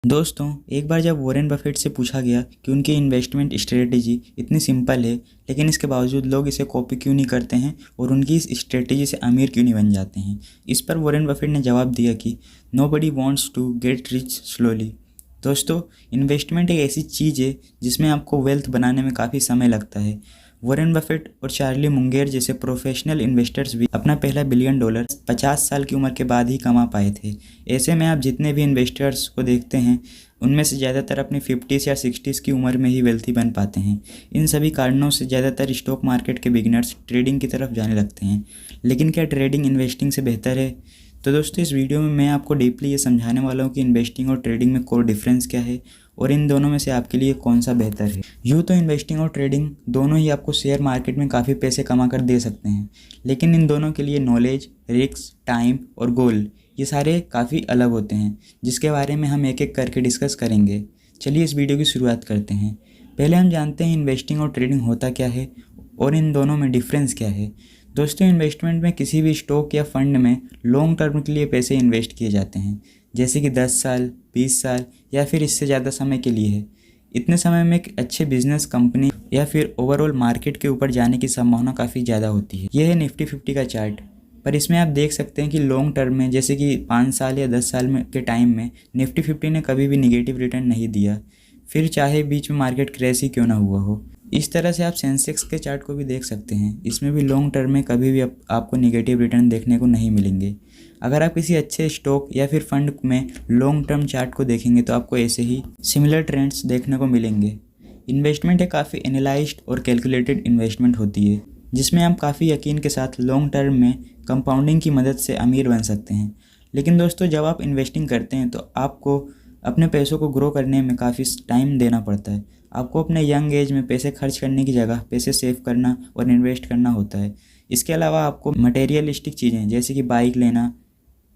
दोस्तों, एक बार जब वॉरेन बफेट से पूछा गया कि उनकी इन्वेस्टमेंट स्ट्रेटेजी इतनी सिंपल है, लेकिन इसके बावजूद लोग इसे कॉपी क्यों नहीं करते हैं और उनकी इस स्ट्रेटेजी से अमीर क्यों नहीं बन जाते हैं। इस पर वॉरेन बफेट ने जवाब दिया कि nobody wants to get rich slowly. दोस्तों, इन्वेस्टमेंट एक ऐसी चीज़ है जिसमें आपको वेल्थ बनाने में काफ़ी समय लगता है। वॉरेन बफेट और चार्ली मुंगेर जैसे प्रोफेशनल इन्वेस्टर्स भी अपना पहला $1 बिलियन 50 साल की उम्र के बाद ही कमा पाए थे। ऐसे में आप जितने भी इन्वेस्टर्स को देखते हैं, उनमें से ज़्यादातर अपनी 50s या 60s की उम्र में ही वेल्थी बन पाते हैं। इन सभी कारणों से ज़्यादातर स्टॉक मार्केट के बिगिनर्स ट्रेडिंग की तरफ जाने लगते हैं। लेकिन क्या ट्रेडिंग इन्वेस्टिंग से बेहतर है? तो दोस्तों, इस वीडियो में मैं आपको डीपली ये समझाने वाला हूँ कि इन्वेस्टिंग और ट्रेडिंग में कोर डिफरेंस क्या है और इन दोनों में से आपके लिए कौन सा बेहतर है। यूँ तो इन्वेस्टिंग और ट्रेडिंग दोनों ही आपको शेयर मार्केट में काफ़ी पैसे कमा कर दे सकते हैं, लेकिन इन दोनों के लिए नॉलेज, रिस्क, टाइम और गोल ये सारे काफ़ी अलग होते हैं, जिसके बारे में हम एक एक करके डिस्कस करेंगे। चलिए इस वीडियो की शुरुआत करते हैं। पहले हम जानते हैं इन्वेस्टिंग और ट्रेडिंग होता क्या है और इन दोनों में डिफरेंस क्या है। दोस्तों, इन्वेस्टमेंट में किसी भी स्टॉक या फंड में लॉन्ग टर्म के लिए पैसे इन्वेस्ट किए जाते हैं, जैसे कि 10 साल, 20 साल या फिर इससे ज़्यादा समय के लिए है। इतने समय में एक अच्छे बिजनेस, कंपनी या फिर ओवरऑल मार्केट के ऊपर जाने की संभावना काफ़ी ज़्यादा होती है। यह है निफ्टी 50 का चार्ट। पर इसमें आप देख सकते हैं कि लॉन्ग टर्म में, जैसे कि 5 साल या 10 साल में के टाइम में निफ्टी 50 ने कभी भी निगेटिव रिटर्न नहीं दिया, फिर चाहे बीच में मार्केट क्रैश ही क्यों ना हुआ हो। इस तरह से आप सेंसेक्स के चार्ट को भी देख सकते हैं। इसमें भी लॉन्ग टर्म में कभी भी आपको निगेटिव रिटर्न देखने को नहीं मिलेंगे। अगर आप किसी अच्छे स्टॉक या फिर फंड में लॉन्ग टर्म चार्ट को देखेंगे तो आपको ऐसे ही सिमिलर ट्रेंड्स देखने को मिलेंगे। इन्वेस्टमेंट एक काफ़ी एनालाइज्ड और कैलकुलेटेड इन्वेस्टमेंट होती है, जिसमें हम काफ़ी यकीन के साथ लॉन्ग टर्म में कंपाउंडिंग की मदद से अमीर बन सकते हैं। लेकिन दोस्तों, जब आप इन्वेस्टिंग करते हैं तो आपको अपने पैसों को ग्रो करने में काफ़ी टाइम देना पड़ता है। आपको अपने यंग एज में पैसे खर्च करने की जगह पैसे सेव करना और इन्वेस्ट करना होता है। इसके अलावा आपको मटेरियलिस्टिक चीज़ें जैसे कि बाइक लेना,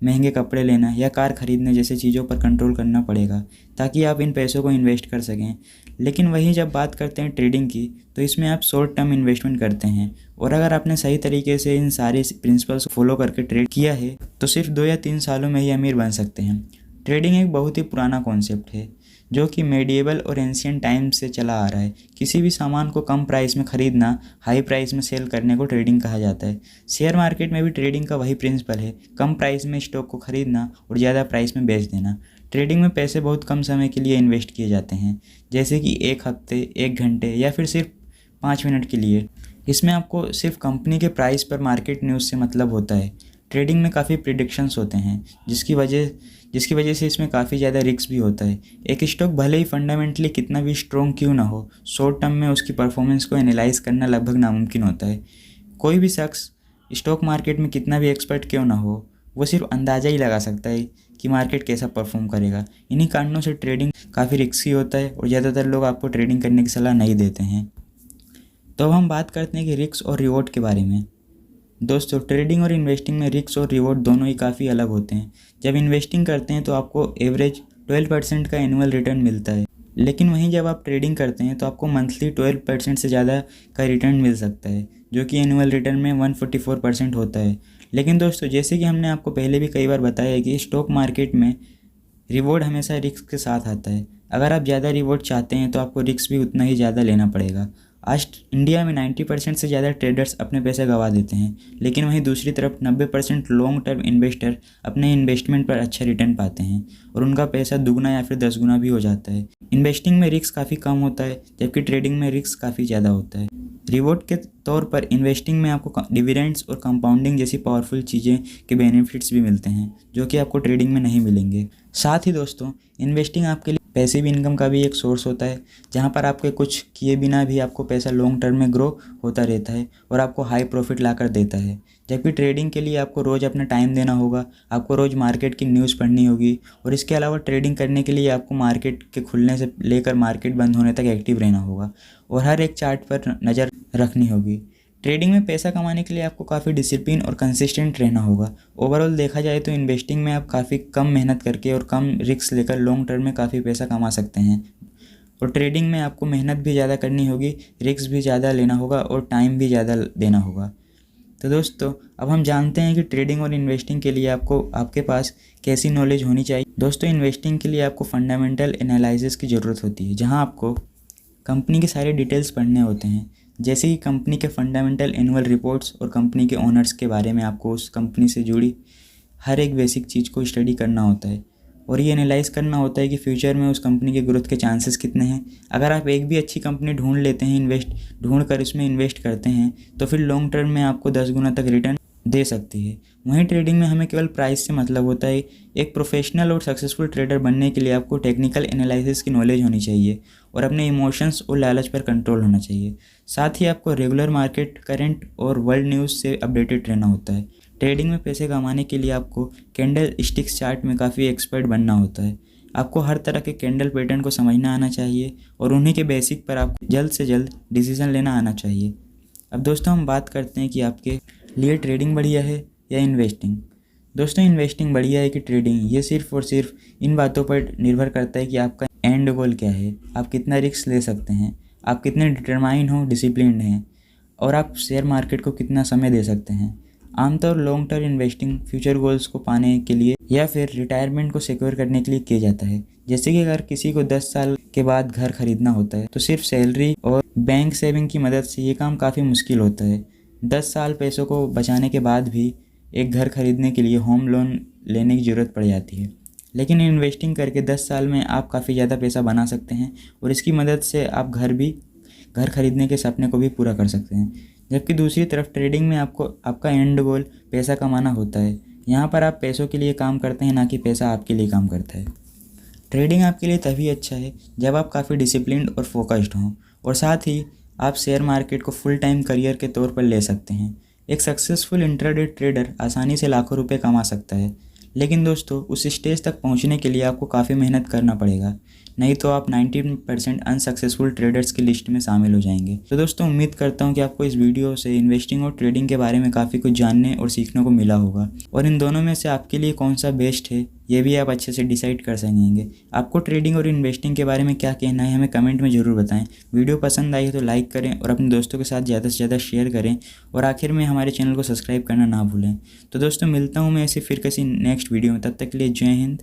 महंगे कपड़े लेना या कार खरीदने जैसे चीज़ों पर कंट्रोल करना पड़ेगा, ताकि आप इन पैसों को इन्वेस्ट कर सकें। लेकिन वहीं जब बात करते हैं ट्रेडिंग की, तो इसमें आप शॉर्ट टर्म इन्वेस्टमेंट करते हैं, और अगर आपने सही तरीके से इन सारे प्रिंसिपल्स फॉलो करके ट्रेड किया है तो सिर्फ 2 या 3 सालों में ही अमीर बन सकते हैं। ट्रेडिंग एक बहुत ही पुराना कॉन्सेप्ट है जो कि मेडिएवल और एंशियंट टाइम से चला आ रहा है। किसी भी सामान को कम प्राइस में ख़रीदना, हाई प्राइस में सेल करने को ट्रेडिंग कहा जाता है। शेयर मार्केट में भी ट्रेडिंग का वही प्रिंसिपल है, कम प्राइस में स्टॉक को ख़रीदना और ज़्यादा प्राइस में बेच देना। ट्रेडिंग में पैसे बहुत कम समय के लिए इन्वेस्ट किए जाते हैं, जैसे कि 1 हफ्ते, 1 घंटे या फिर सिर्फ 5 मिनट के लिए। इसमें आपको सिर्फ कंपनी के प्राइस पर मार्केट न्यूज़ से मतलब होता है। ट्रेडिंग में काफ़ी प्रिडिक्शंस होते हैं, जिसकी वजह से इसमें काफ़ी ज़्यादा रिस्क भी होता है। एक स्टॉक भले ही फंडामेंटली कितना भी स्ट्रॉन्ग क्यों ना हो, शॉर्ट टर्म में उसकी परफॉर्मेंस को एनालाइज करना लगभग नामुमकिन होता है। कोई भी शख्स स्टॉक मार्केट में कितना भी एक्सपर्ट क्यों ना हो, वो सिर्फ अंदाज़ा ही लगा सकता है कि मार्केट कैसा परफॉर्म करेगा। इन्हीं कारणों से ट्रेडिंग काफ़ी रिस्की होता है और ज़्यादातर लोग आपको ट्रेडिंग करने की सलाह नहीं देते हैं। तो अब हम बात करते हैं कि रिस्क और रिवॉर्ड के बारे में। दोस्तों, ट्रेडिंग और इन्वेस्टिंग में रिस्क और रिवॉर्ड दोनों ही काफ़ी अलग होते हैं। जब इन्वेस्टिंग करते हैं तो आपको एवरेज 12% का एनुअल रिटर्न मिलता है, लेकिन वहीं जब आप ट्रेडिंग करते हैं तो आपको मंथली 12% से ज़्यादा का रिटर्न मिल सकता है, जो कि एनुअल रिटर्न में 144% होता है। लेकिन दोस्तों, जैसे कि हमने आपको पहले भी कई बार बताया है कि स्टॉक मार्केट में रिवॉर्ड हमेशा रिस्क के साथ आता है। अगर आप ज़्यादा रिवॉर्ड चाहते हैं तो आपको रिस्क भी उतना ही ज़्यादा लेना पड़ेगा। आज इंडिया में 90% से ज़्यादा ट्रेडर्स अपने पैसे गंवा देते हैं, लेकिन वहीं दूसरी तरफ 90% लॉन्ग टर्म इन्वेस्टर अपने इन्वेस्टमेंट पर अच्छा रिटर्न पाते हैं और उनका पैसा दुगना या फिर 10 गुना भी हो जाता है। इन्वेस्टिंग में रिस्क काफ़ी कम होता है, जबकि ट्रेडिंग में रिस्क काफ़ी ज़्यादा होता है। रिवॉर्ड के तौर पर इन्वेस्टिंग में आपको डिविडेंड्स और कंपाउंडिंग जैसी पावरफुल चीज़ें के बेनिफिट्स भी मिलते हैं, जो कि आपको ट्रेडिंग में नहीं मिलेंगे। साथ ही दोस्तों, इन्वेस्टिंग आपके लिए पैसिव इनकम का भी एक सोर्स होता है, जहां पर आपके कुछ किए बिना भी आपको पैसा लॉन्ग टर्म में ग्रो होता रहता है और आपको हाई प्रॉफिट ला कर देता है। जबकि ट्रेडिंग के लिए आपको रोज़ अपना टाइम देना होगा, आपको रोज़ मार्केट की न्यूज़ पढ़नी होगी, और इसके अलावा ट्रेडिंग करने के लिए आपको मार्केट के खुलने से लेकर मार्केट बंद होने तक एक्टिव रहना होगा और हर एक चार्ट पर नज़र रखनी होगी। ट्रेडिंग में पैसा कमाने के लिए आपको काफ़ी डिसिप्लिन और कंसिस्टेंट रहना होगा। ओवरऑल देखा जाए तो इन्वेस्टिंग में आप काफ़ी कम मेहनत करके और कम रिस्क लेकर लॉन्ग टर्म में काफ़ी पैसा कमा सकते हैं, और ट्रेडिंग में आपको मेहनत भी ज़्यादा करनी होगी, रिस्क भी ज़्यादा लेना होगा और टाइम भी ज़्यादा देना होगा। तो दोस्तों अब हम जानते हैं कि ट्रेडिंग और इन्वेस्टिंग के लिए आपको आपके पास कैसी नॉलेज होनी चाहिए। दोस्तों इन्वेस्टिंग के लिए आपको फंडामेंटल एनालिसिस की ज़रूरत होती है, जहां आपको कंपनी के सारे डिटेल्स पढ़ने होते हैं, जैसे कि कंपनी के फंडामेंटल एनुअल रिपोर्ट्स और कंपनी के ओनर्स के बारे में आपको उस कंपनी से जुड़ी हर एक बेसिक चीज़ को स्टडी करना होता है और ये एनालाइज करना होता है कि फ्यूचर में उस कंपनी के ग्रोथ के चांसेस कितने हैं। अगर आप एक भी अच्छी कंपनी ढूंढ लेते हैं, ढूंढ कर इसमें इन्वेस्ट करते हैं, तो फिर लॉन्ग टर्म में आपको 10 गुना तक रिटर्न दे सकती है। वहीं ट्रेडिंग में हमें केवल प्राइस से मतलब होता है। एक प्रोफेशनल और सक्सेसफुल ट्रेडर बनने के लिए आपको टेक्निकल एनालिसिस की नॉलेज होनी चाहिए और अपने इमोशंस और लालच पर कंट्रोल होना चाहिए। साथ ही आपको रेगुलर मार्केट, करंट और वर्ल्ड न्यूज़ से अपडेटेड रहना होता है। ट्रेडिंग में पैसे कमाने के लिए आपको कैंडल स्टिक्स चार्ट में काफ़ी एक्सपर्ट बनना होता है। आपको हर तरह के कैंडल पैटर्न को समझना आना चाहिए और उन्हीं के बेसिक पर आपको जल्द से जल्द डिसीजन लेना आना चाहिए। अब दोस्तों हम बात करते हैं कि आपके लिए ट्रेडिंग बढ़िया है या इन्वेस्टिंग। दोस्तों इन्वेस्टिंग बढ़िया है कि ट्रेडिंग, ये सिर्फ और सिर्फ इन बातों पर निर्भर करता है कि आपका एंड गोल क्या है, आप कितना रिस्क ले सकते हैं, आप कितने डिटरमाइन हो, डिसिप्लिन्ड हैं और आप शेयर मार्केट को कितना समय दे सकते हैं। आमतौर long term investing future goals को पाने के लिए या फिर रिटायरमेंट को सिक्योर करने के लिए किया जाता है। जैसे कि अगर किसी को 10 साल के बाद घर खरीदना होता है तो सिर्फ सैलरी और बैंक सेविंग की मदद से ये काम काफ़ी मुश्किल होता है। 10 साल पैसों को बचाने के बाद भी एक घर खरीदने के लिए होम लोन लेने की ज़रूरत पड़ जाती है। लेकिन इन्वेस्टिंग करके 10 साल में आप काफ़ी ज़्यादा पैसा बना सकते हैं और इसकी मदद से आप घर खरीदने के सपने को भी पूरा कर सकते हैं। जबकि दूसरी तरफ ट्रेडिंग में आपका एंड गोल पैसा कमाना होता है। यहाँ पर आप पैसों के लिए काम करते हैं, ना कि पैसा आपके लिए काम करता है। ट्रेडिंग आपके लिए तभी अच्छा है जब आप काफ़ी डिसिप्लिन्ड और फोकस्ड हों और साथ ही आप शेयर मार्केट को फुल टाइम करियर के तौर पर ले सकते हैं। एक सक्सेसफुल इंट्राडे ट्रेडर आसानी से लाखों रुपए कमा सकता है, लेकिन दोस्तों उस स्टेज तक पहुंचने के लिए आपको काफ़ी मेहनत करना पड़ेगा, नहीं तो आप 19% अनसक्सेसफुल ट्रेडर्स की लिस्ट में शामिल हो जाएंगे। तो दोस्तों उम्मीद करता हूं कि आपको इस वीडियो से इन्वेस्टिंग और ट्रेडिंग के बारे में काफ़ी कुछ जानने और सीखने को मिला होगा और इन दोनों में से आपके लिए कौन सा बेस्ट है ये भी आप अच्छे से डिसाइड कर सकेंगे। आपको ट्रेडिंग और इन्वेस्टिंग के बारे में क्या कहना है हमें कमेंट में ज़रूर बताएं। वीडियो पसंद आई हो तो लाइक करें और अपने दोस्तों के साथ ज़्यादा से ज़्यादा शेयर करें और आखिर में हमारे चैनल को सब्सक्राइब करना ना भूलें। तो दोस्तों मिलता हूँ मैं ऐसे फिर किसी नेक्स्ट वीडियो में, तब तक के लिए जय हिंद।